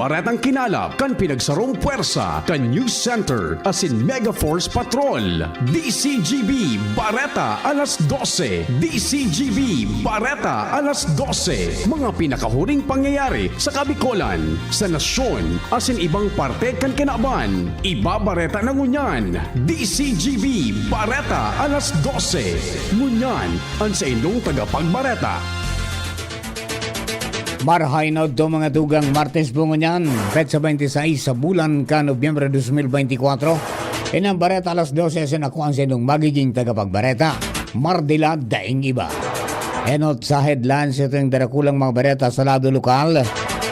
baretang kinalap kan pinagsarong puwersa kan News Center asin Mega Force Patrol. DCGB Bareta alas 12. DCGB Bareta alas 12. Mga pinakahuring pangyayari sa Kabikolan, sa nasyon asin ibang parte kan kinaban. Ibabareta ng Ngunyan. DCGB Bareta alas 12. Ngunyan ang sa indong tagapagbareta. Marhay na do mga dugang Martes bungo niyan, petsa 26 sa bulan ka Nobyembre 2024. Inang bareta alas 12 sa nakuha sa inong magiging tagapagbareta. Mardila daing iba. Enot sa headlines ito yung darakulang mga bareta sa lado lokal.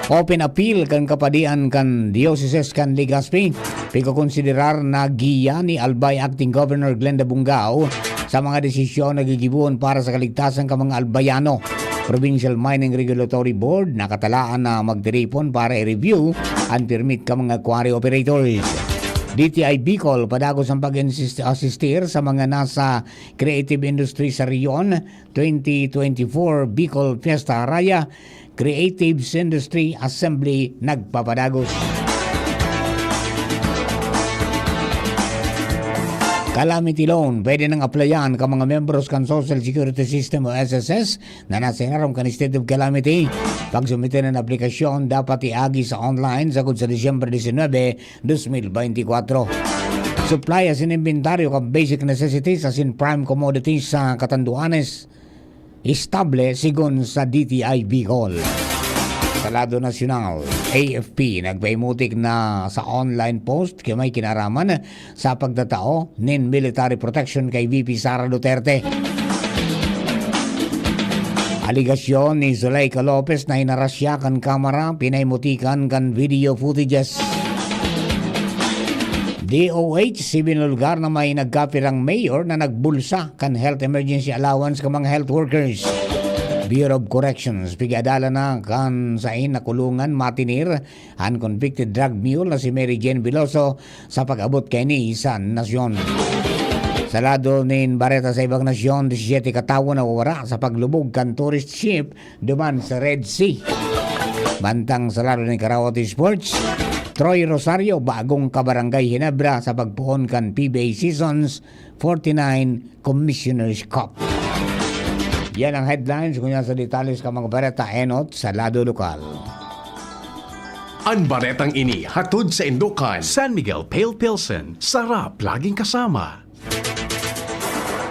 Open appeal kan kapadian kan Diocese kan Legazpi. Pagkakonsiderar na giya ni Albay Acting Governor Glenda Bungao sa mga desisyon na gigibuon para sa kaligtasan ka mga Albayano. Provincial Mining Regulatory Board nakatalaan na magtiripon para i-review ang permit ka mga quarry operators. DTI Bicol padagos ang pag-assistir sa mga nasa creative industry sa Rion 2024 Bicol Fiesta Raya Creatives Industry Assembly nagpapadagos. Calamity loan, pwede nang applyan ka mga membros kan Social Security System o SSS na nasa harap kan state of calamity. Pag sumite ng aplikasyon, dapat iagi sa online sagod sa Disyembre 19, 2024. Supply as in inventaryo ka basic necessities as in prime commodities sa Catanduanes. Estable sigon sa DTI Bicol. Sa lado nasyonal, AFP nagpaimutik na sa online post kay may kinaraman sa pagtatao nin military protection kay VP Sara Duterte. Aligasyon ni Zuleika Lopez na inarasya kan kamera, pinaimutikan kan video footages. DOH, sinulgar na may nagkapirang mayor na nagbulsa kan health emergency allowance ka mga health workers. Bureau of Corrections, pigadala na kan sain na kulungan matinir ang convicted drug mule na si Mary Jane Veloso sa pag-abot kay ni Isan Nasyon. Sa lado nin bareta sa ibang nasyon, 17 katawo na wawara sa paglubog kan tourist ship duman sa Red Sea. Bantang sa lado ni Karaoke Sports, Troy Rosario bagong kabarangay Hinebra sa pagpuon kan PBA Seasons 49 Commissioners Cup. Yan ang headlines kunya sa detalles ka mga bareta enot sa lado lokal. Ang baretang ini hatod sa Indokan, San Miguel Pale Pilsen, sarap laging kasama.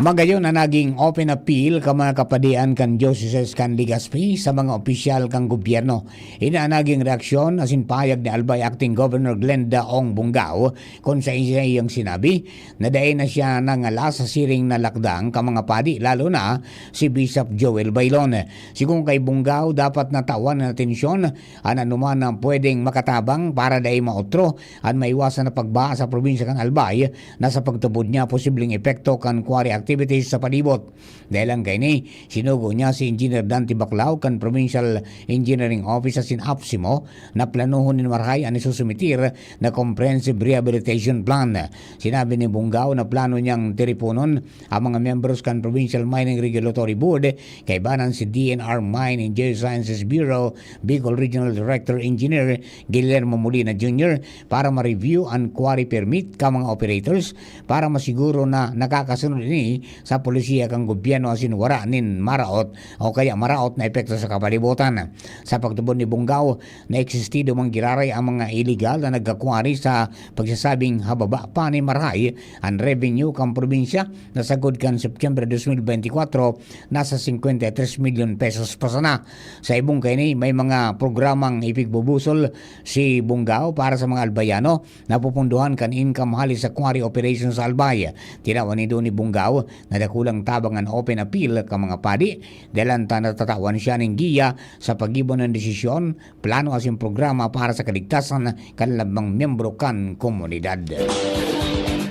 Magayon na naging open appeal ka mga kapadian kan Diocese kan Legazpi sa mga opisyal kang gobyerno. Ina naging reaksyon asin payag ni Albay Acting Governor Glenda Ong Bungao kung sa iyang sinabi na dahil na siya nangala sa siring na lakdang ka mga padi lalo na si Bishop Joel Bailon. Sigung kay Bungao dapat natawan na atensyon ang anuman na pwedeng makatabang para dahil maotro at maiwasan na pagba sa probinsya kan Albay na sa pagtubod niya posibleng epekto kan quarry activities sa palibot. Dahil lang kay ni, sinugo niya si Engineer Dante Baclao kan Provincial Engineering Office sa Sinapsimo na planuhon ni Marhay ang isusumitir na Comprehensive Rehabilitation Plan. Sinabi ni Bungao na plano niyang tiripunon ang mga members kan Provincial Mining Regulatory Board kay banan si DNR Mine and Geosciences Bureau Bicol Regional Director Engineer Guillermo Molina Jr. para ma-review ang quarry permit ka mga operators para masiguro na nakakasunod ni sa polisiya kang gobyerno asin wara nin maraot o kaya maraot na epekto sa kapalibutan. Sa pagtubon ni Bungao na existido mang giraray ang mga illegal na nagkakwari sa pagsasabing hababa pa ni Marhay ang revenue kang probinsya na sagod kan September 2024 nasa 53 million pesos pa sana. Sa ibong kini may mga programang ipigbubusol si Bungao para sa mga Albayano na pupunduhan kan income hali sa quarry operations sa Albay. Tinawan ni doon ni Bungao na dakulang tabangan open appeal ka mga padi dahil natatawan siya ng giya sa pag-ibon ng desisyon, plano asin programa para sa kaligtasan kanilabang membro kan komunidad.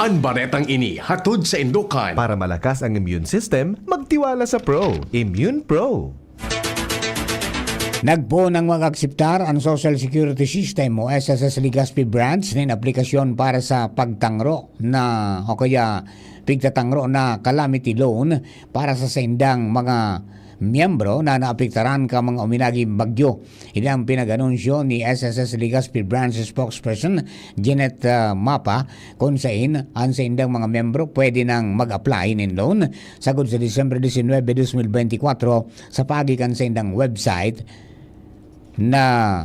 Ang baretang ini hatod sa Indokan. Para malakas ang immune system, magtiwala sa Pro. Immune Pro. Nagpo ng mag-akseptar ang Social Security System o SSS Legazpi branch ng aplikasyon para sa pagtangro na o kaya pigtatangro na calamity loan para sa sendang mga miyembro na naapektaran ka mga uminagi bagyo. Ilang pinag-anunsyo ni SSS Legazpi Branch spokesperson Janet Mapa kung saan ang sa indang mga miyembro pwede nang mag-apply ng loan sagod sa Disyembre 19, 2024 sa pagikan sa indang website na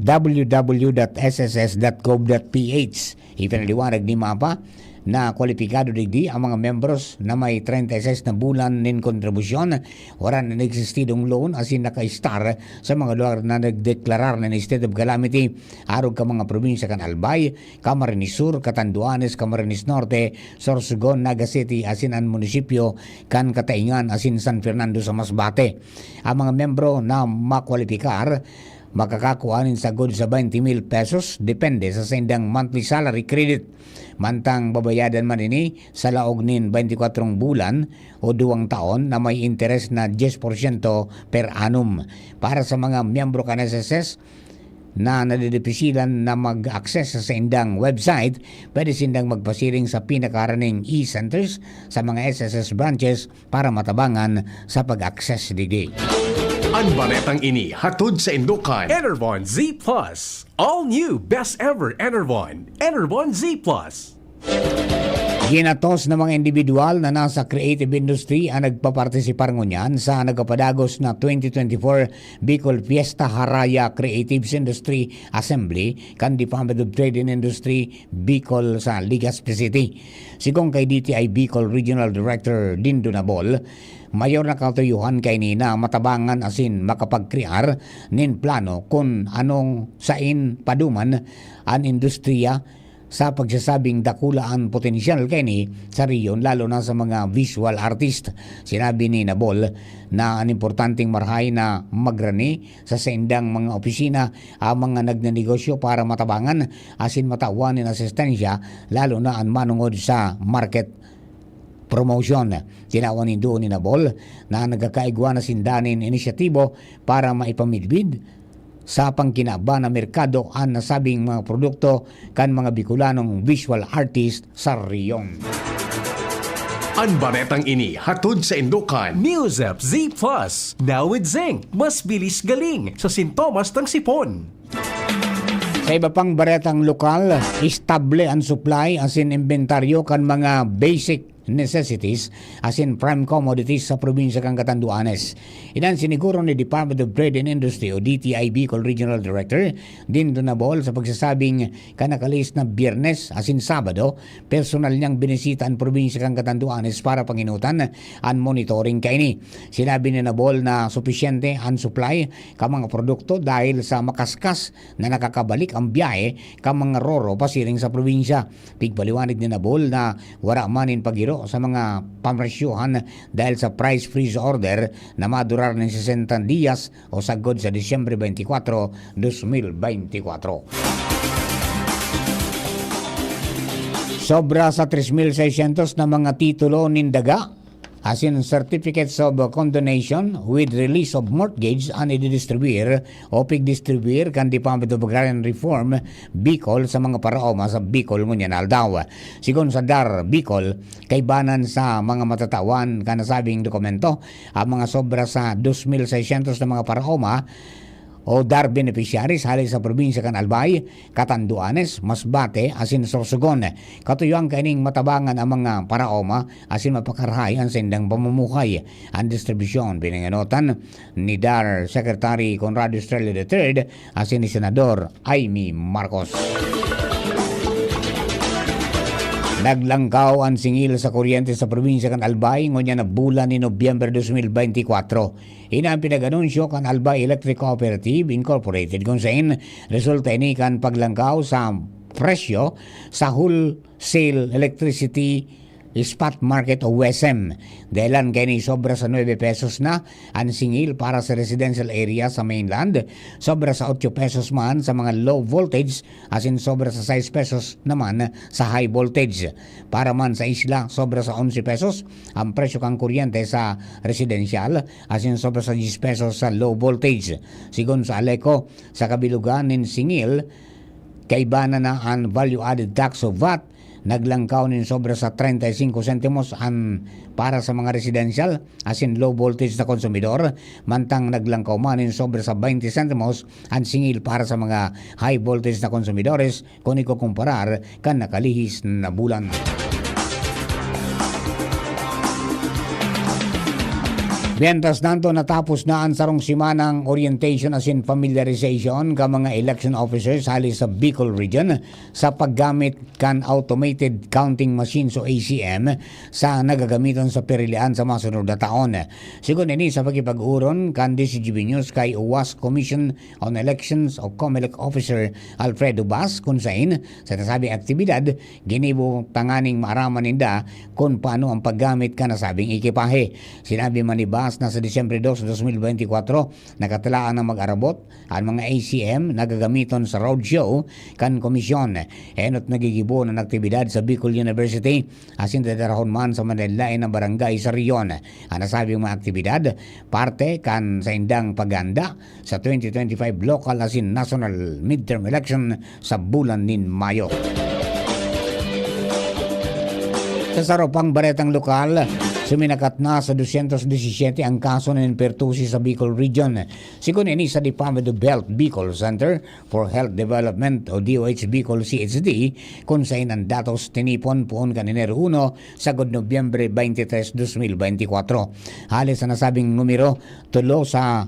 www.sss.gov.ph. Ipinaliwanag ni Mapa na kwalipikado digdi ang mga membros na may 36 na bulan nin kontribusyon waran na existidong loan asin naka-star sa mga lugar na nagdeklarar na state of calamity arog ka mga probinsya kan Albay, Camarines Sur, Catanduanes, Camarines Norte, Sorsogon, Naga City asin ang munisipyo kan Kataingan asin San Fernando sa Masbate. Ang mga membro na makwalipikar makakakuhanin sagod sa 20,000 pesos depende sa sendang monthly salary credit. Mantang babayadan man ini sa laog nin 24 bulan o 2 taon na may interest na 10% per annum. Para sa mga miyembro kan SSS na nadidipisilan na mag-access sa sendang website, pwede sindang magpasiring sa pinakaraning e-centers sa mga SSS branches para matabangan sa pag-access digdi. Ang baretang ini hatod sa Indukan. Enervon Z Plus. All new, best ever Enervon. Enervon Z Plus. Ginatos ng mga individual na nasa creative industry ang nagpapartisipar ngunyan sa nagapadagos na 2024 Bicol Fiesta Haraya Creatives Industry Assembly kan Department of Trade and Industry Bicol sa Legazpi City. Sigong kay DTI Bicol Regional Director Dindo Nabol, mayor na katuyuhan kay ni na matabangan asin makapagkrear nin plano kung anong sain paduman ang industriya sa pagsasabing dakulaan potensyal kay ni sa riyon lalo na sa mga visual artist. Sinabi ni Nabol na ang importanteng marhay na magrani sa sendang mga opisina ang mga nagnanegosyo para matabangan asin matawanin asistensya lalo na ang manungod sa market promotion. Tinawan ni doon ni Nabol na nagkakaigwa na sindanin inisyatibo para maipamidbid sa pangkinaba na merkado ang nasabing mga produkto kan mga Bicolanong visual artist sa riyon. Ang baretang ini hatod sa Indukan. Musep Z Plus. Now with zinc. Mas bilis galing sa sintomas ng sipon. Sa iba pang baretang lokal, istable ang supply asin inventaryo kan mga basic necessities asin prime commodities sa probinsya kang Catanduanes. Inan siniguro ni Department of Trade and Industry o DTI Bicol Regional Director Dindo Nabol sa pagsasabing kanakalis na Biyernes asin Sabado personal niyang binisita ang probinsya kang Catanduanes para panginutan ang monitoring kaini. Sinabi ni Nabol na supisyente ang supply ka mga produkto dahil sa makaskas na nakakabalik ang biyahe ka mga roro pasiring sa probinsya. Pigpaliwanag ni Nabol na wala manin paghiro sa mga pamresyuhan dahil sa price freeze order na madurar ng 60 diyas o sagod sa Disyembre 24, 2024. Sobra sa 3,600 na mga titulo nindaga asin certificates of condonation with release of mortgage ang i-distribuir o pig-distribuir kan Department of Agrarian Reform Bicol sa mga paraoma sa Bicol ngunyan aldaw. Sigon sa DAR Bicol, kaibanan sa mga matatawan kanasabing dokumento ang mga sobra sa 2,600 na mga paraoma o DAR beneficiaries hali sa probinsya kan Albay, Catanduanes, Masbate, asin Sorsogon. Katuyang kaining matabangan ang mga paraoma asin mapakarahay ang sendang pamumuhay. Ang distribusyon pinanganotan ni DAR Secretary Conrado Estrella III asin ni Senador Amy Marcos. Naglangkaw ang singil sa kuryente sa probinsya kan Albay ngonya na bulan ni Nobyembre 2024. Ina ang pinag-anunsyo kan Albay Electric Cooperative Incorporated kung saan resulta ini kan paglangkaw sa presyo sa wholesale electricity spot market o WESM. Dahilan kay ni sobra sa 9 pesos na ang singil para sa residential area sa mainland, sobra sa 8 pesos man sa mga low voltage, asin sobra sa 6 pesos naman sa high voltage. Para man sa isla, sobra sa 11 pesos ang presyo kang kuryente sa residential, asin sobra sa 10 pesos sa low voltage. Sigon sa Aleco, sa kabilugan nin singil, kaibana na ang value-added tax o VAT naglangkaw nin sobra sa 35 sentimos para sa mga residential as in low voltage na konsumidor, mantang naglangkaw man nin sobra sa 20 sentimos ang singil para sa mga high voltage na konsumidores kung ikukumparar kan nakalihis na bulan. Mientras nanto natapos na ang sarong simanang orientation as in familiarization ka mga election officers hali sa Bicol region sa paggamit kan automated counting machines o ACM sa nagagamiton sa perilian sa masunod na taon. Sigon ini sa pagipag-uron kan DCGB News kay UWAS Commission on Elections o COMELEC Officer Alfredo Bas kung sain sa nasabing aktibidad ginibo tanganing maaraman ninda kung paano ang paggamit ka nasabing ekipahe. Sinabi man ni Bas na sa Disyembre 2, 2024 nakatalaan ng mag-arabot ang mga ACM nagagamiton sa roadshow kan komisyon. Enot nagigibo ng aktibidad sa Bicol University asin dadarahon man sa manalain ng barangay sa riyon. Ang nasabing mga aktibidad parte kan sa indang paganda sa 2025 local asin national midterm election sa bulan nin Mayo. Sa saropang baretang lokal, suminakat na sa 217 ang kaso ng pertusi sa Bicol Region. Sigon ini sa Department of Health Bicol Center for Health Development o DOH Bicol CHD kung saan ang datos tinipon poon kan Enero 1 sa Nobyembre 23, 2024. Halos sa nasabing numero, tulo sa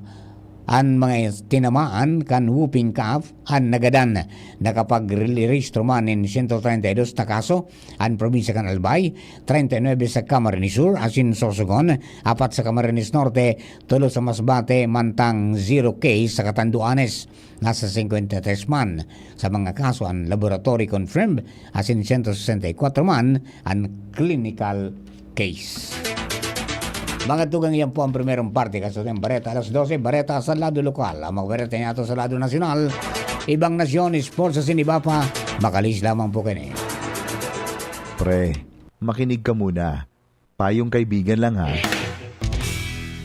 ang mga tinamaan kan whooping cough an nagadan nakapag-rehistro man in 132 na kaso ang probinsya kan Albay, 39 sa Camarines Sur asin Sorsogon, 4 sa Camarines Norte, 3 sa Masbate mantang 0 case sa Catanduanes. Nasa 53 man sa mga kaso ang laboratory confirmed asin 164 man ang clinical case. Mga tugang yan po ang primerong parte kaso ng Bareta alas 12, Bareta sa lado lokal. Ang mga Bareta niya sa lado nasyonal, ibang nasyon, sports sa siniba pa, makalis lamang po kini. Pre, makinig ka muna. Payong kaibigan lang ha.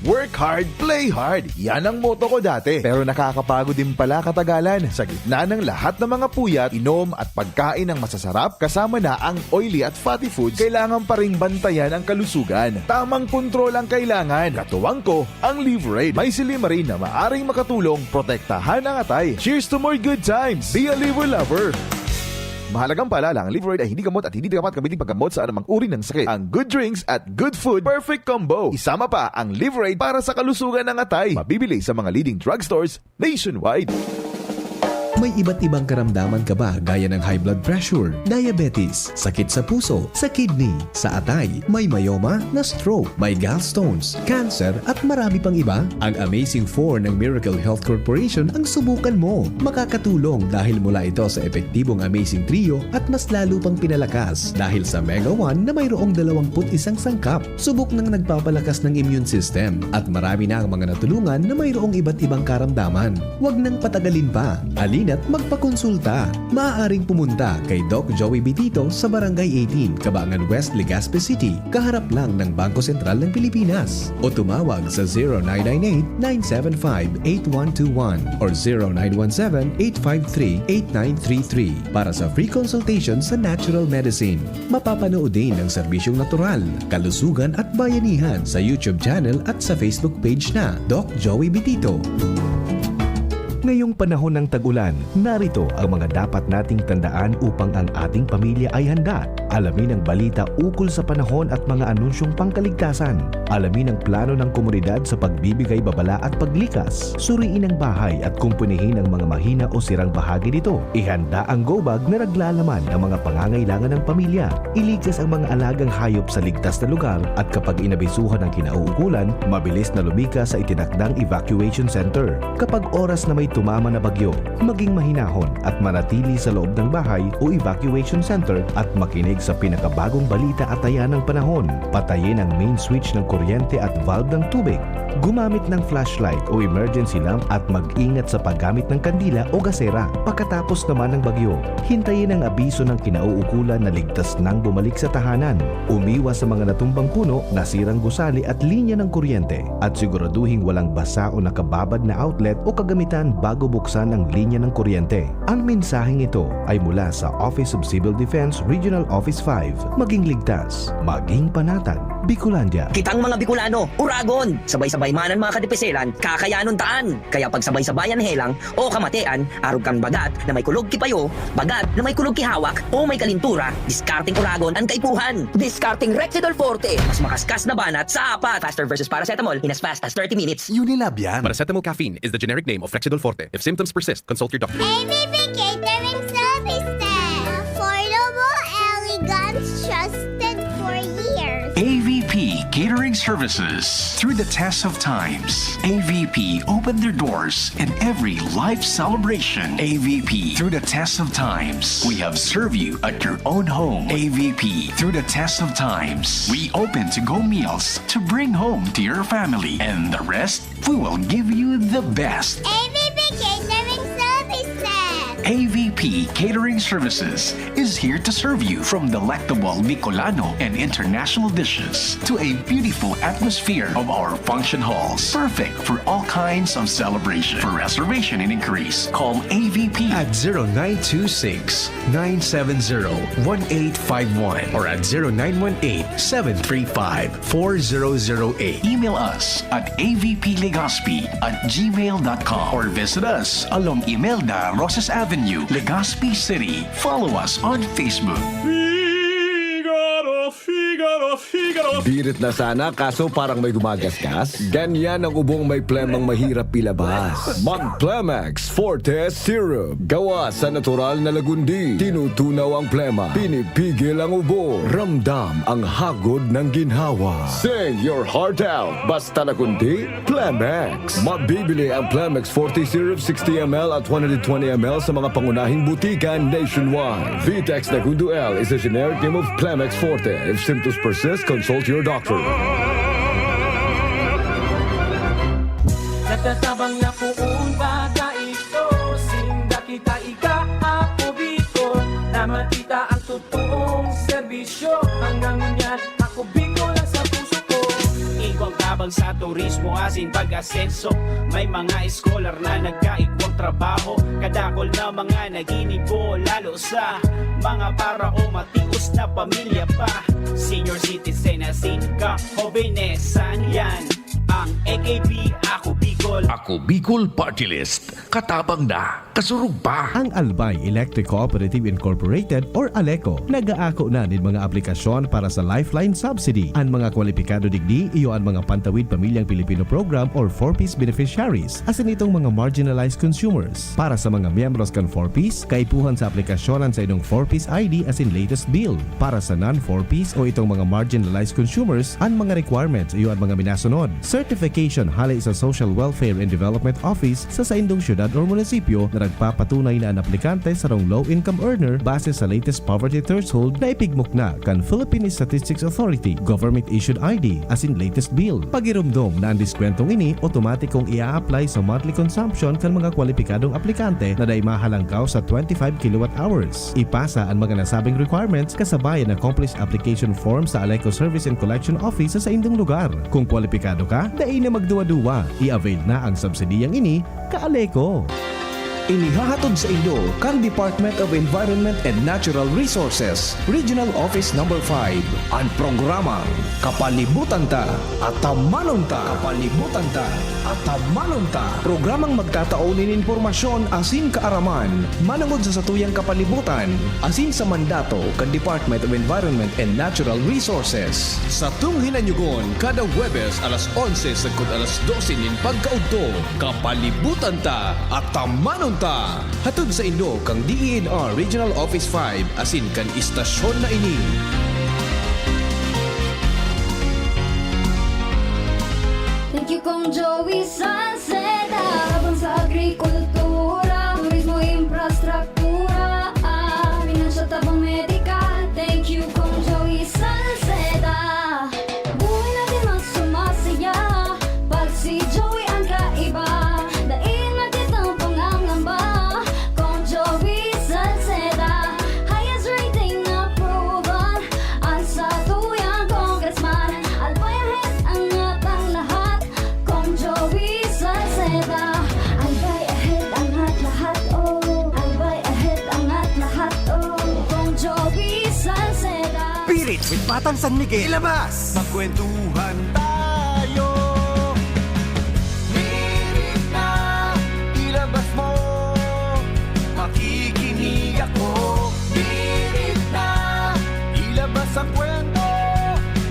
Work hard, play hard. Yan ang motto ko dati. Pero nakakapagod din pala katagalan. Sa gitna ng lahat ng mga puyat, inom at pagkain ng masasarap, kasama na ang oily at fatty foods, kailangan pa ring bantayan ang kalusugan. Tamang kontrol ang kailangan. Katuwang ko, ang Liverade. May silimarin na maaring makatulong protektahan ang atay. Cheers to more good times. Be a liver lover. Mahalagang paalala, ang Liverade ay hindi gamot at hindi dapat gamitin paggamot sa anumang uri ng sakit. Ang good drinks at good food, perfect combo. Isama pa ang Liverade para sa kalusugan ng atay. Mabibili sa mga leading drugstores nationwide. May iba't ibang karamdaman ka ba gaya ng high blood pressure, diabetes, sakit sa puso, sa kidney, sa atay, may myoma, na stroke, may gallstones, cancer at marami pang iba? Ang Amazing 4 ng Miracle Health Corporation ang subukan mo. Makakatulong dahil mula ito sa epektibong Amazing Trio at mas lalo pang pinalakas dahil sa Mega 1 na mayroong 21 sangkap. Subok ng nagpapalakas ng immune system at marami na ang mga natulungan na mayroong iba't ibang karamdaman. Huwag nang patagalin pa. Alin at magpakonsulta. Maaaring pumunta kay Doc Joey Bitito sa Barangay 18, Cabangan West, Legazpi City, kaharap lang ng Bangko Sentral ng Pilipinas. O tumawag sa 0998-975-8121 or 0917-853-8933 para sa free consultation sa natural medicine. Mapapanood din ang serbisyong natural, kalusugan at bayanihan sa YouTube channel at sa Facebook page na Doc Joey Bitito. Ngayong panahon ng tag-ulan, narito ang mga dapat nating tandaan upang ang ating pamilya ay handa. Alamin ang balita ukol sa panahon at mga anunsyong pangkaligtasan. Alamin ang plano ng komunidad sa pagbibigay babala at paglikas. Suriin ang bahay at kumpunihin ang mga mahina o sirang bahagi nito. Ihanda ang go bag na naglalaman ng mga pangangailangan ng pamilya. Iligtas ang mga alagang hayop sa ligtas na lugar at kapag inabisuhan ng kinauukulan, mabilis na lumikas sa itinakdang evacuation center. Kapag oras na may tumama na bagyo, maging mahinahon at manatili sa loob ng bahay o evacuation center at makinig sa pinakabagong balita at taya ng panahon. Patayin ang main switch ng kuryente at valve ng tubig. Gumamit ng flashlight o emergency lamp at mag-ingat sa paggamit ng kandila o gasera. Pagkatapos naman ng bagyo, hintayin ang abiso ng kinauukulan na ligtas nang bumalik sa tahanan. Umiwas sa mga natumbang puno, nasirang gusali at linya ng kuryente at siguraduhing walang basa o nakababad na outlet o kagamitan bago buksan ang linya ng kuryente. Ang mensaheng ito ay mula sa Office of Civil Defense Regional Office 5. Maging ligtas, maging panatag, Bicolandia. Kitang mga Bicolano, uragon! Sabay-sabay manan mga kadipeselan, kakayanon taan. Kaya pag sabay-sabayan helang o kamatean, arog kang bagat na may kulog kipayo, bagat na may kulog kihawak, o may kalintura, diskarting uragon ang kaipuhan. Diskarting Rexidol Forte, mas makaskas na banat sa apat. Faster versus paracetamol in as fast as 30 minutes. Unilab yan. Paracetamol caffeine is the generic name of Rexidol Forte. If symptoms persist, consult your doctor. ABB Catering Service Stand. Affordable, elegant, trusted for years. AVP Catering Services. Through the test of times, AVP opened their doors in every life celebration. AVP through the test of times. We have served you at your own home. AVP through the test of times. We open to-go meals to bring home to your family. And the rest, we will give you the best. ABB Catering Service Stand. AVP Catering Services is here to serve you from delectable Bicolano and international dishes to a beautiful atmosphere of our function halls. Perfect for all kinds of celebration. For reservation and inquiries, call AVP At 0926-970-1851 or at 0918-735-4008. Email us at avplegazpi@gmail.com or visit us along Imelda Rosas Avenue, Legazpi City. Follow us on Facebook. Birit na sana kaso parang may gumagasgas. Ganyan ang ubong may plemang mahirap ilabas. Mag-Plemex Forte Syrup. Gawa sa natural na lagundi. Tinutunaw ang plema. Pinipigil ang ubo. Ramdam ang hagod ng ginhawa. Sing your heart out. Basta lagundi, Plemex. Mabibili ang Plemex Forte Syrup 60ml at 120ml sa mga pangunahing butika nationwide. Vitex Nagundo L is a generic name of Plemex Forte. If symptoms persist, consult your doctor. Natatabang na puun bata ito. Sinda kita ika ako biko. Na makita ang totoong serbisyo. Hanggang ngunyan ako biko lang sa puso ko. Igwang tabang sa turismo asin pag-asenso. May mga scholar na nagkaigwang trabaho. Kadakol na mga naginibo. Lalo sa mga para o matius na pamilya pa. Senior citizen asin ka hobenesan yan. Ang AKP Ako Bicol. Ako Bicol Party List. Katabang na, kasurug pa. Ang Albay Electric Cooperative Incorporated or ALECO nag-aako na din mga aplikasyon para sa Lifeline Subsidy. Ang mga kwalipikado digdi iyo ang mga Pantawid Pamilyang Pilipino Program or 4-piece beneficiaries asin itong mga marginalized consumers. Para sa mga miyembros kan 4-piece, kaipuhan sa aplikasyonan sa inyong 4-piece ID asin latest bill. Para sa non-4-piece o itong mga marginalized consumers, ang mga requirements iyo ang mga minasunod. Certification halay sa Social Welfare and Development Office sa saindong syudad o munisipyo na nagpapatunay na ang aplikante sa rong low-income earner base sa latest poverty threshold na ipigmok na kan Philippine Statistics Authority government-issued ID as in latest bill. Pagirumdom na ang diskwentong ini otomatikong ia-apply sa monthly consumption kan mga kwalipikadong aplikante na day mahalangkaw sa 25 kilowatt hours. Ipasa ang mga nasabing requirements kasabay ang accomplished application form sa ALECO Service and Collection Office sa saindong lugar. Kung kwalipikado ka, dahil na magduwa-duwa, i-avail na ang subsidiyang ini ka-ALECO. Inihahatod sa inyo kan Department of Environment and Natural Resources, Regional Office No. 5, ang programang Kapalibutan Ta at Tamanon Ta. Kapalibutan Ta at Tamanon Ta. Programang magtataunin informasyon asin kaaraman, manungod sa satuyang kapalibutan, asin sa mandato kan Department of Environment and Natural Resources. Sa tunghinanyugon, kada Huwebes alas 11 sagkod alas 12 nin pagkaudto, Kapalibutan Ta at Tamanon Ta. Hatod sa Indo kang DENR Regional Office 5 asin kan istasyon na ini. Thank you Kong Joey Sanceda. Habang sa agrikultura, turismo, infrastruktura, financial tabang medika. Thank you Kong Joey Sanceda. Buhay natin mas sumasaya. With Batang San Miguel, ilabas! Magkwentuhan tayo. Hirit na, ilabas mo. Makikinig ako. Hirit na, ilabas ang kwento.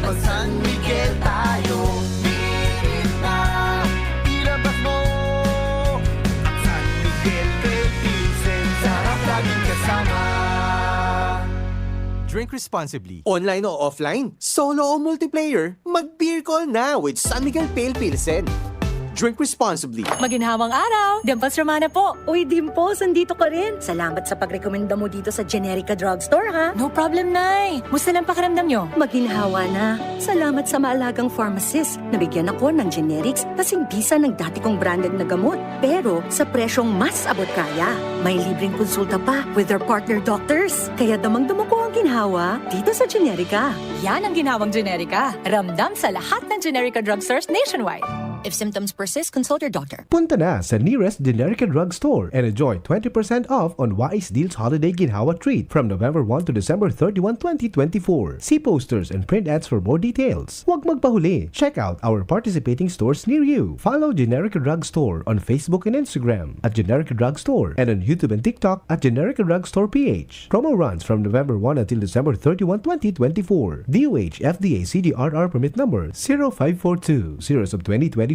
Pag San Miguel tayo. Hirit na, ilabas mo. Ang San Miguel Philippines, sarap laging kasama. Drink responsibly. Online o offline, solo o multiplayer, mag-beer call na with San Miguel Pale Pilsen. Drink responsibly. Maginhawang araw! Dimples Romana po. Uy, Dimples, andito ka rin. Salamat sa pagrekomenda mo dito sa Generica Drugstore, ha? No problem, Nay. Musta lang pakiramdam nyo? Maginhawa na. Salamat sa maalagang pharmacist. Nabigyan ako ng generics kasing bisa ng dati kong branded na gamot. Pero sa presyong mas abot kaya. May libreng konsulta pa with their partner doctors. Kaya damang-damo ko ang ginhawa dito sa Generica. Yan ang ginhawang Generica. Ramdam sa lahat ng Generica Drugstores nationwide. If symptoms persist, consult your doctor. Punta na sa nearest Generica Drugstore and enjoy 20% off on Wise Deals Holiday Ginhawa Treat from November 1 to December 31, 2024. See posters and print ads for more details. Huwag magpahuli. Check out our participating stores near you. Follow Generica Drugstore on Facebook and Instagram at Generica Drugstore and on YouTube and TikTok at Generica Drugstore PH. Promo runs from November 1 until December 31, 2024. DOH FDA CDRR permit number 0542 series of 2024.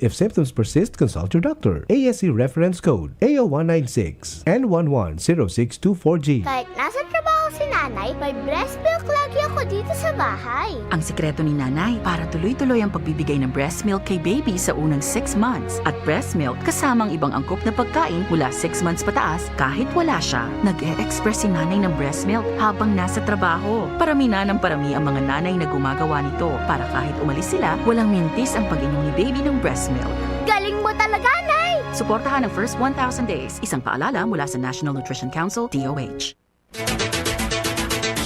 If symptoms persist, consult your doctor. ASC reference code AO196 N110624G. Kahit nasa trabaho si nanay, may breast milk lagi ako dito sa bahay. Ang sikreto ni nanay para tuloy-tuloy ang pagbibigay ng breast milk kay baby sa unang 6 months. At breast milk kasamang ibang angkop na pagkain mula 6 months pataas kahit wala siya. Nag-e-express si nanay ng breast milk habang nasa trabaho. Parami na ng parami ang mga nanay na gumagawa nito para kahit umalis sila, walang mintis ang pag-inom ni baby ng breast milk. Galing mo talaga, Nay! Suportahan ang first 1,000 days. Isang paalala mula sa National Nutrition Council, DOH.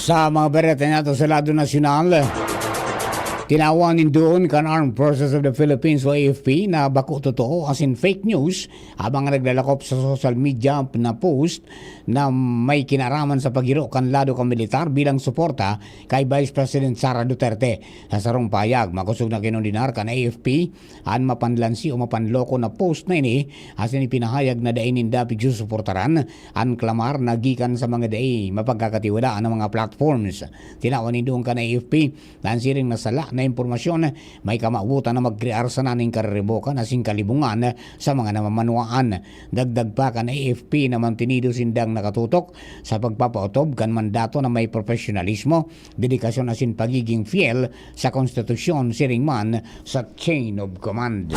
Sa mga berete nato sa lado nasyonal, tinawanin doon kan Armed Forces of the Philippines o AFP na bako totoo as in fake news habang naglalakop sa social media na post na may kinaraman sa paghiro kan lado kan militar bilang suporta kay Vice President Sara Duterte. Sa sarong payag, makusog na kinundinar kan AFP an mapanlansi o mapanloko na post na ini as in ipinahayag na dainin dapat suportaran an klamar na gikan sa mga day mapagkakatiwalaan ng mga platforms. Tinawanin doon kan AFP lansiring nasala na impormasyon may kamaubutan na magkrear sa naning kareribokan na singkalibungan sa mga namamanuaan. Dagdag pa kan AFP na mantinido sindang nakatutok sa pagpapautob kan mandato na may profesionalismo, dedikasyon na sin pagiging fiel sa konstitusyon siring man sa chain of command.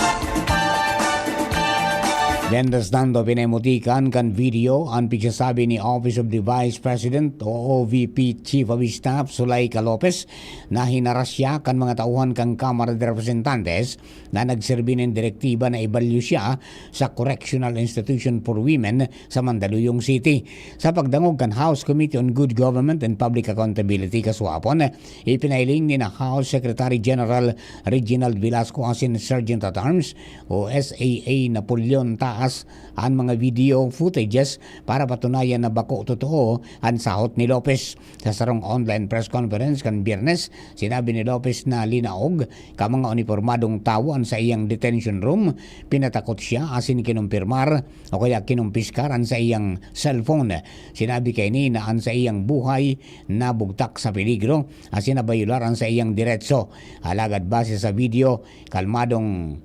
Dendastando pinamutikan kan video ang pigsasabi ni Office of the Vice President o OVP Chief of Staff Zulaika Lopez na hinaras siya kan mga tauhan kang Kamara de Representantes na nagserbi ng direktiba na ibalyo siya sa Correctional Institution for Women sa Mandaluyong City. Sa pagdangog kan House Committee on Good Government and Public Accountability kaswapon, ipinailing ni na House Secretary General Reginald Velasco asin Sergeant at Arms o SAA Napoleon Taas ang mga video footages para patunayan na bako totoo ang sahot ni Lopez. Sa sarong online press conference kan Biyernes, sinabi ni Lopez na linaog ka mga uniformadong tao ang sa iyang detention room, pinatakot siya asin kinumpirmar o kaya kinumpiskar ang sa iyang cellphone. Sinabi kay ni na ang sa iyang buhay na bugtak sa peligro asin nabayular ang sa iyang diretso. Alagad base sa video, kalmadong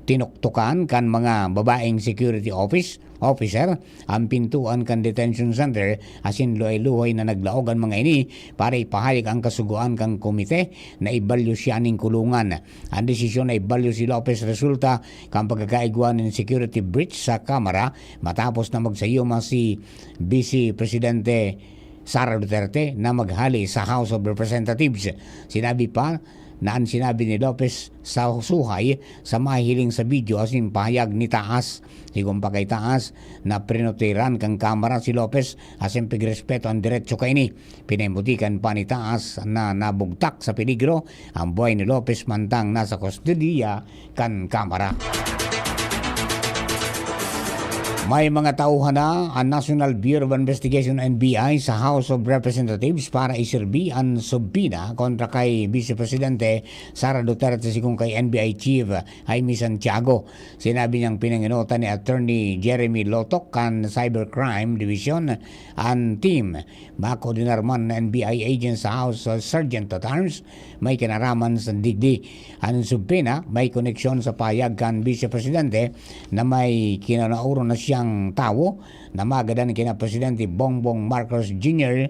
tinuktukan kan mga babaeng security officer ang pintuan kan detention center asin luhay-luhay na naglaogan mga ini para ipahayag ang kasuguan kang komite na ibalyo siya ning kulungan. Ang desisyon na ibalyo si Lopez resulta kang pagkakaigwa ng security breach sa Kamara matapos na magsayuma si Vice Presidente Sara Duterte na maghali sa House of Representatives. Sinabi pa na ang sinabi ni Lopez sa suhay sa mahiling sa video asin pahayag ni Taas. Sigong pa kay Taas na prinotiran kang Kamara si Lopez asin pigrespeto ang diretso kay ni. Pinimutikan pa ni Taas na nabugtak sa peligro ang buhay ni Lopez mantang nasa kustodiya kan Kamara. May mga tauhan na ang National Bureau of Investigation NBI sa House of Representatives para iserbi ang subpoena kontra kay Vice Presidente Sara Duterte sigong kay NBI Chief Jaime Santiago. Sinabi niyang pinanginutan ni Attorney Jeremy Lotok kan Cybercrime Division ang team. Makoordinar man ng NBI agent sa House Sergeant at Arms may kinaraman sa digdi. Ang subpoena may koneksyon sa payag kan Vice Presidente na may kinanauro na siyang tao na magadan kina Presidente Bongbong Marcos Jr.,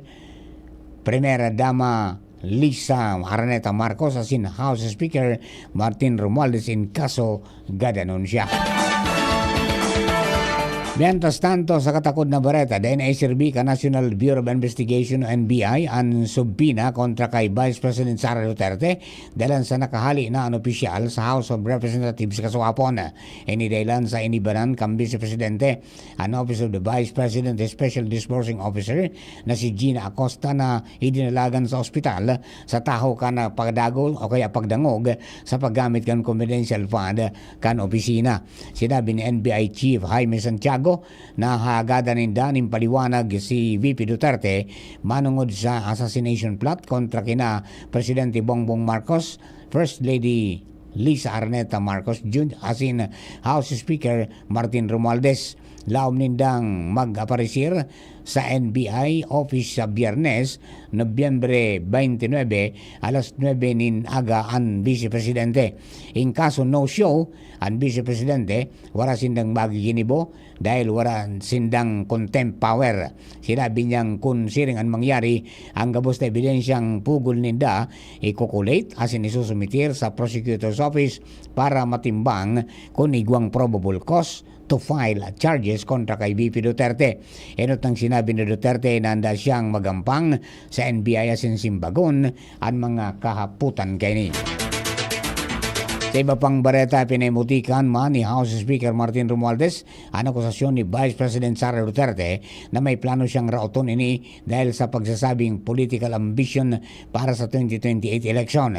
Primera Dama Lisa Araneta Marcos asin House Speaker Martin Romualdez in kaso gadanon siya. Mientras tanto, sa katakod na bareta, DNA-SRB ka National Bureau of Investigation o NBI ang subpina kontra kay Vice President Sara Duterte dahil sa nakahali na ang opisyal sa House of Representatives kaswapon. Inidahilan sa inibanan kang Vice Presidente ang Office of the Vice President Special Disbursing Officer na si Gina Acosta na idinalagan sa ospital sa taho ka na pagdagol o kaya pagdangog sa paggamit kan confidential fund kan opisina. Sinabi ni NBI Chief Jaime Santiago na hagada nindaning paliwanag si VP Duterte manungod sa assassination plot kontra kina Presidente Bongbong Marcos, First Lady Lisa Araneta Marcos Jr. asin House Speaker Martin Romualdez. Laom nindang mag-aparisir sa NBI office sa Biyernes, Nobyembre 29, alas 9 nin aga ang Vice Presidente. In kaso no show, ang Vice Presidente wala sindang magiginibo dahil wala sindang contempt power. Sinabi niyang kung siring ang mangyari, ang gabos na ebidensyang pugol ninda ikukulate asin isusumitir sa prosecutor's office para matimbang kung igwang probable cause to file charges kontra kay VP Duterte. Enot ng sinabi ni Duterte na handa siyang magampang sa NBI asin simbagon ang mga kahaputan kay ni. Sa iba pang bareta, pinimutikan man ni House Speaker Martin Romualdez ang akusasyon ni Vice President Sara Duterte na may plano siyang rauton ini dahil sa pagsasabing political ambition para sa 2028 election.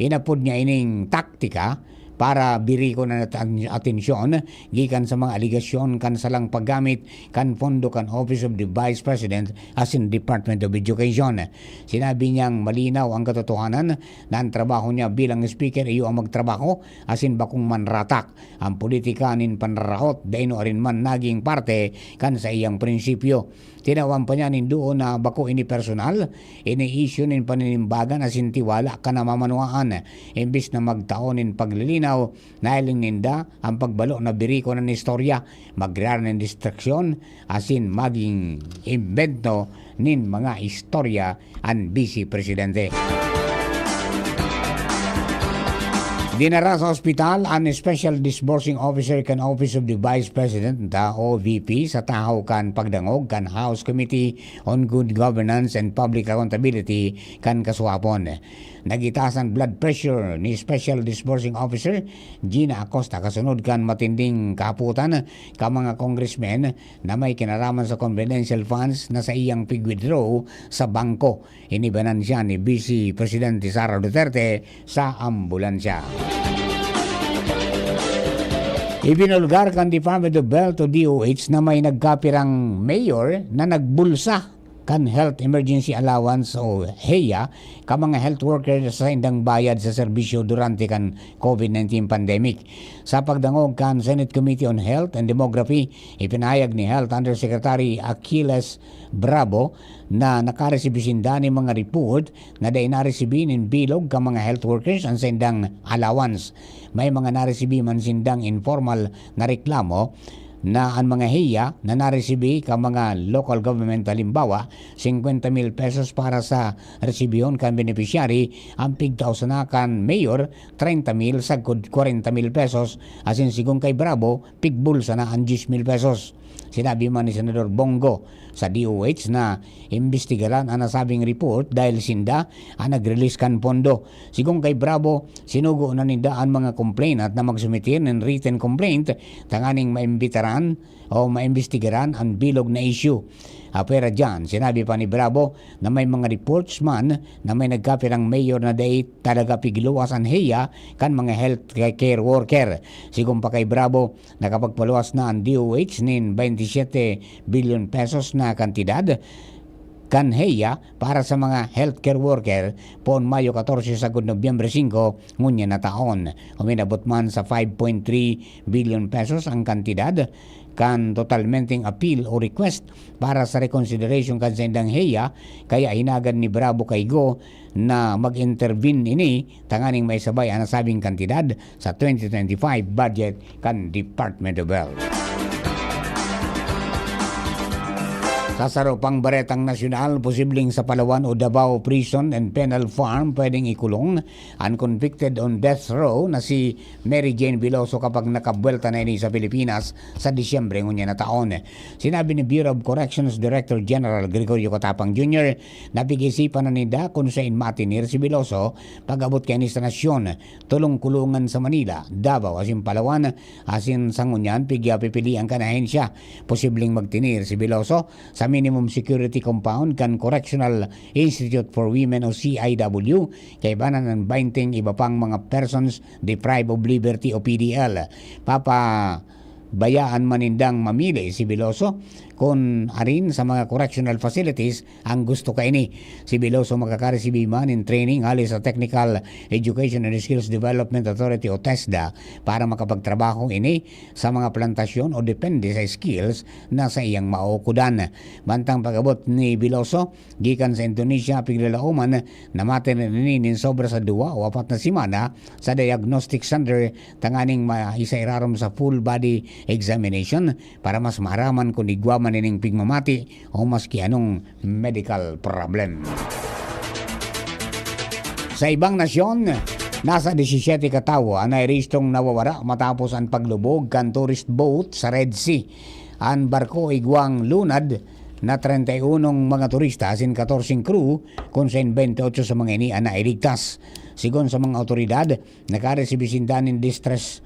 Inapod niya ining taktika para biriko na atensyon gikan sa mga aligasyon kan salang paggamit kan pondo kan Office of the Vice President as in Department of Education. Sinabi niyang malinaw ang katotohanan na ang trabaho niya bilang speaker iyo ang magtrabaho asin bakong manratak ang politika nin panraraot dahil rin man naging parte kan sa iyang prinsipyo. Tinawan pa niya nin doon na bako ini personal, ini-issue nin paninimbagan asin tiwala ka na mamanuaan. Imbis na magtaonin paglilinaw, nailing ninda ang pagbalo na biriko ng istorya, magrar ng distraksyon, asin maging invento nin mga istorya ang Vice Presidente. Dinara sa ospital ang Special Disbursing Officer kan Office of the Vice President o VP sa tahaw kan pagdangog kan House Committee on Good Governance and Public Accountability kan kaswapon. Nagitaas ang blood pressure ni Special Disbursing Officer Gina Acosta kasunod kan matinding kaputan ka mga congressmen na may kinaraman sa confidential funds na sa iyang pig-withdraw sa bangko. Inibanan siya ni Vice Presidente Sara Duterte sa ambulansya. Ibinulgar kan Department of Health o DOH na may nagkapirang mayor na nagbulsa kan Health Emergency Allowance o HEA ka mga health workers sa indang bayad sa serbisyo durante kan COVID-19 pandemic. Sa pagdangog kan Senate Committee on Health and Demography, ipinahayag ni Health Undersecretary Achilles Bravo na nakaresibisinde ni mga report na dahil naresibin in bilog ka mga health workers ang sindang allowance. May mga naresibi man sindang informal na reklamo na ang mga HEA na naresibi ka mga local government halimbawa 50,000 pesos para sa resibyon kan beneficiary ang pigtaw na kan mayor 30,000 sa 40,000 pesos asin sigong kay Bravo pigbulsa na ang 10,000 pesos. Sinabi man ni Senador Bongo sa DOH na imbestigaran ang nasabing report dahil sinda ang nag-release kan pondo. Sigong kay Bravo, sinugo na ninda ang mga complainant na magsumitir ng written complaint tanganing maimbitaran o maimbestigaran ang bilog na issue. Apera dyan, sinabi pa ni Bravo na may mga reports man na may nagkapirang mayor na day talaga pigluwas ang heya kan mga health care worker. Sigong pa kay Bravo, nakapagpaluwas na ang DOH nin 27 billion pesos na kantidad kan heya para sa mga healthcare worker pon Mayo 14 sa Nobyembre 5 ngunya na taon. Uminabot man sa 5.3 billion pesos ang kantidad kan totalmenteng appeal o request para sa reconsideration kan sa indang heya, kaya hinagan ni Bravo kay Go na mag-intervene ini tanganing may sabay ang nasabing kantidad sa 2025 budget kan Department of Health. Sasaro pang Baretang Nasyonal, posibleng sa Palawan o Davao Prison and Penal Farm pwedeng ikulong ang convicted on death row na si Mary Jane Veloso kapag nakabwelta na ini sa Pilipinas sa Disyembre ngunya na taon. Sinabi ni Bureau of Corrections Director General Gregorio Catapang Jr. na pag-isipan na nida kung saan matinir si Veloso pag-abot kay ni sa nasyon, tulong kulungan sa Manila, Davao asin Palawan asin sa ngunyan pigya pipilian ka na siya. Posibleng magtinir si Veloso sa minimum security compound kan Correctional Institute for Women o CIW kay banan ng 20 iba pang mga persons deprived of liberty o PDL. Bayaan manindang mamili si Veloso kung arin sa mga correctional facilities ang gusto kaini. Si Veloso makakareceive man in training hali sa Technical Education and Skills Development Authority o TESDA para makapagtrabaho ini sa mga plantasyon o depende sa skills na sa iyang maukudan. Bantang pag-abot ni Veloso gikan sa Indonesia piglalauman na matininin sobra sa 2 o 4 na simana sa diagnostic center tanganing maisairarom sa full body examination para mas maraman kung igwaman nining pigmamati o maski anong medical problem. Sa ibang nasyon, nasa 17 katawo ang nairistong nawawara matapos ang paglubog kan tourist boat sa Red Sea. Ang barko igwang lunad na 31 mga turista asin 14 crew kung saan 28 sa mga ini ang nailigtas. Sigon sa mga otoridad, nakaresibisind in distress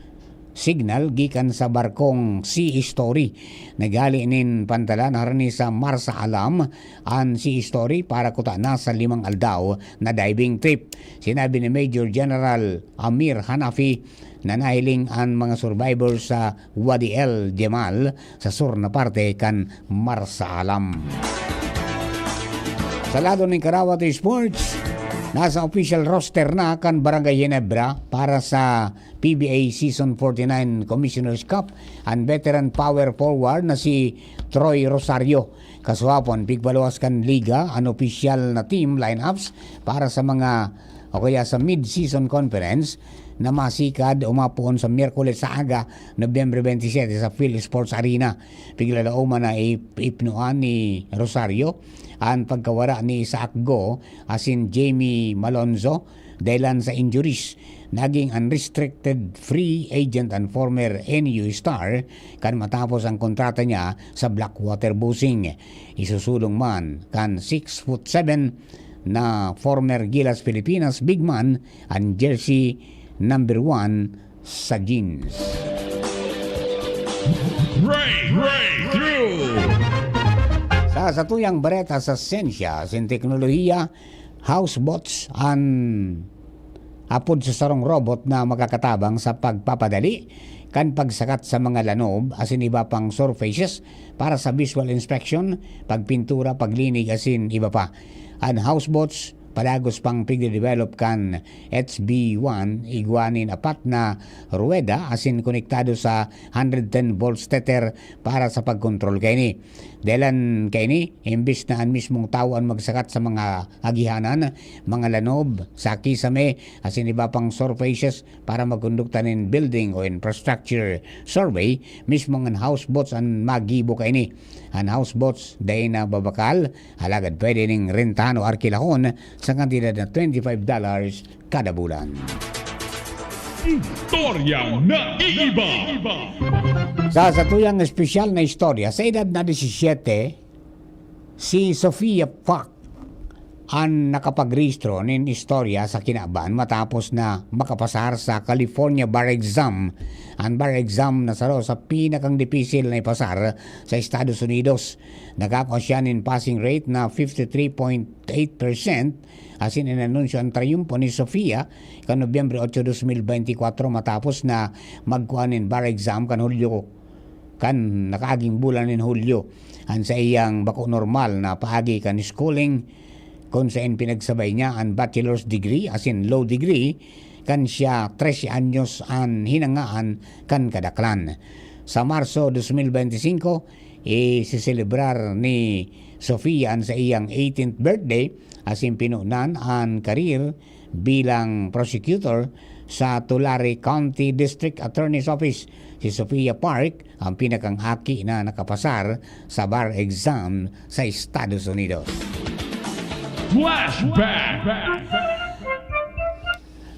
signal gikan sa barkong Sea Story. Nagali nin pantalan harani sa Marsa Alam ang Sea Story para kuta na sa 5 aldaw na diving trip. Sinabi ni Major General Amir Hanafi na nahiling ang mga survivors sa Wadi El Jemal sa sur na parte kan Marsa Alam. Sa lado ng Karawate Sports, nasa official roster na kan Barangay Ginebra para sa PBA Season 49 Commissioner's Cup ang veteran power forward na si Troy Rosario. Kasuhapon, pigbaluas kan liga ang official na team lineups para sa mga o kaya sa mid-season conference na masikad umapuon sa Miyerkules sa aga, Nobyembre 27 sa Phil Sports Arena. Piglalauman na ipnuan ni Rosario ang pagkawara ni Isaac Go asin Jamie Malonzo dahilan sa injuries. Naging unrestricted free agent and former NU star kan matapos ang kontrata niya sa Blackwater Busing. Isusulong man kan 6'7" na former Gilas Pilipinas big man ang jersey number 1 sa jeans. Breakthrough! Sa tuyang bareta sa sensya, sin teknolohiya, houseboats ang apod sa sarong robot na makakatabang sa pagpapadali kan pagsakat sa mga lanob asin iba pang surfaces para sa visual inspection, pagpintura, paglinig asin iba pa. Ang houseboats palagos pang pigde-develop kan HB1 igwanin apat na rueda asin konektado sa 110 volts tether para sa pagkontrol kayni. Dahilan kayni, imbis na ang mismong tao ang magsakat sa mga agihanan, mga lanob, sa kisame, asin iba pang surfaces para magkondukta ng building o infrastructure survey, mismong ang houseboats ang magibo kayni. Ang houseboats dahil na babakal, halagad pwede ning rentahan o arkilahon sa kantidad na $25 kada bulan. Istorya na iiba. Sa tuyang espesyal na istorya, sa edad na 17, Si Sofia Park ang nakapagrehistro ng istorya sa kinaban matapos na makapasar sa California Bar Exam. Ang bar exam na saro sa pinakang dipisil na ipasar sa Estados Unidos. Nakakuha siya ng passing rate na 53.8%. Asin inanunsyo ang triumpo ni Sofia kan Nobyembre 8, 2024 matapos na magkuha ng bar exam kan Hulyo kan nakaaging bulan ng Hulyo. Ang sa iyang bako normal na paagi kan schooling kung saan pinagsabay niya ang bachelor's degree as in low degree kan siya 13 anyos ang hinangaan kan kadaklan. Sa Marso 2025 isiselebrar ni Sofia ang sa iyang 18th birthday as in pinunan ang karir bilang prosecutor sa Tulare County District Attorney's Office. Si Sofia Park ang pinakang aki na nakapasar sa bar exam sa Estados Unidos. Flashback!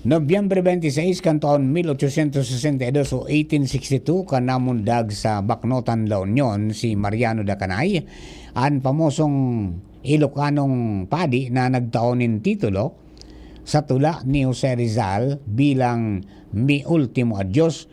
Nobyembre 26 kan taon 1862 o 1862 kan namundag sa Baknotan, La Union si Mariano Dacanay, ang pamosong Ilocanong padi na nagtaonin titulo sa tula ni Jose Rizal bilang Mi Ultimo Adios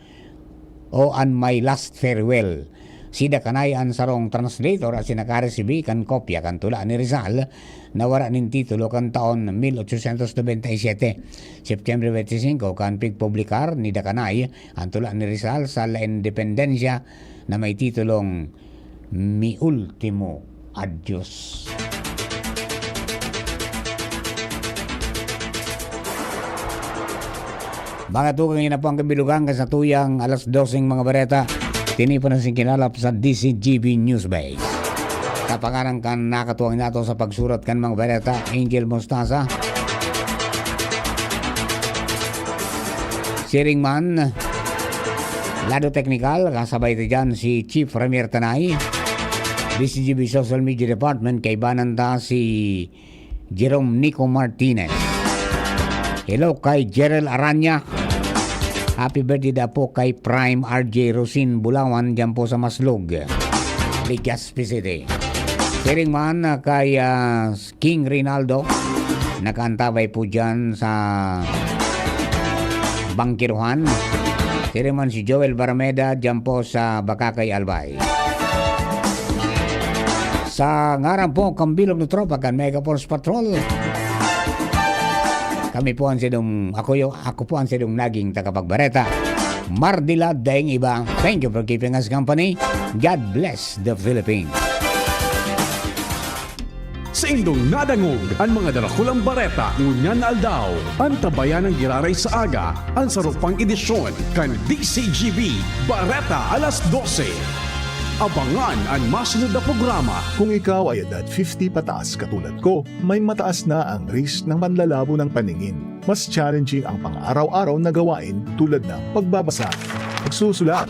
o An My Last Farewell. Si Dacanay ang sarong translator at sinakaresibi kan kopya kan tula ni Rizal na wala nin titulo kan taon 1897. September 25 kan pigpublikar ni Dacanay ang tula ni Rizal sa La Independencia na may titulong Mi Ultimo Adios. Mga tukang ina po ang kabilugan sa tuyang alas 12 mga bareta. Tinipan na kinalap sa DCGB Newsbase. Kapangarang kan nakatuwang nato sa pagsurat kan mga bareta, Angel Mostaza. Siringman, Lado Technical, kasabay ito dyan si Chief Ramier Tanay. DCGB Social Media Department, kay bananda si Jerome Nico Martinez. Hello kay Jerel Aranya. Happy birthday da po kay Prime RJ Rosin Bulawan dyan po sa Maslog, Legazpi City. Sharing man kay King Rinaldo, nakaantabay po dyan sa Bangkiruhan. Sharing man si Joel Barameda dyan po sa Bakakay Albay. Sa ngaran po kambilog na tropa kan Mega Force Patrol. Kami po ang sidong, ako po ang sidong naging tagapagbareta. Mardila daing iba. Thank you for keeping us company. God bless the Philippines. Sa indong nadangog ang mga darakulang bareta ngunyan aldaw. Ang tabayan ng giraray sa aga, ang sarupang edisyon kan DCGB Bareta alas 12. Abangan ang masunod na programa. Kung ikaw ay edad 50 pataas katulad ko, may mataas na ang risk ng panlalabo ng paningin. Mas challenging ang pang-araw-araw na gawain tulad ng pagbabasa, pagsusulat,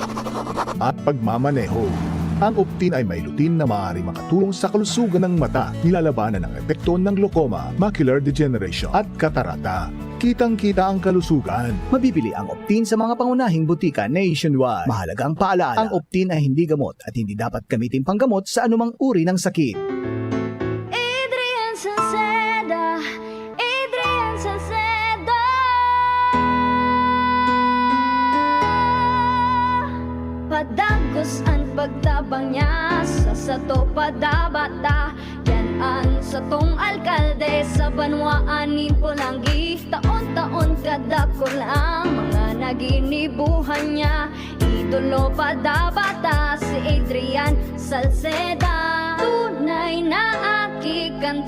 at pagmamaneho. Ang Optin ay may lutin na maaari makatulong sa kalusugan ng mata, nilalabanan ng epekto ng glaucoma, macular degeneration at katarata. Kitang-kita ang kalusugan. Mabibili ang Optin sa mga pangunahing butika nationwide. Mahalaga ang paalala, ang Optin ay hindi gamot at hindi dapat gamitin panggamot sa anumang uri ng sakit. Adrian Salceda, Adrian Salceda. Padagos ang pagtabang niya sa sato padabata. Yan ang satong alkalde sa banwaan po langgi. Taon-taon kada ko lang mga naginibuhan niya. Idolo padabata si Adrian Salceda. Tunay na aki kanta.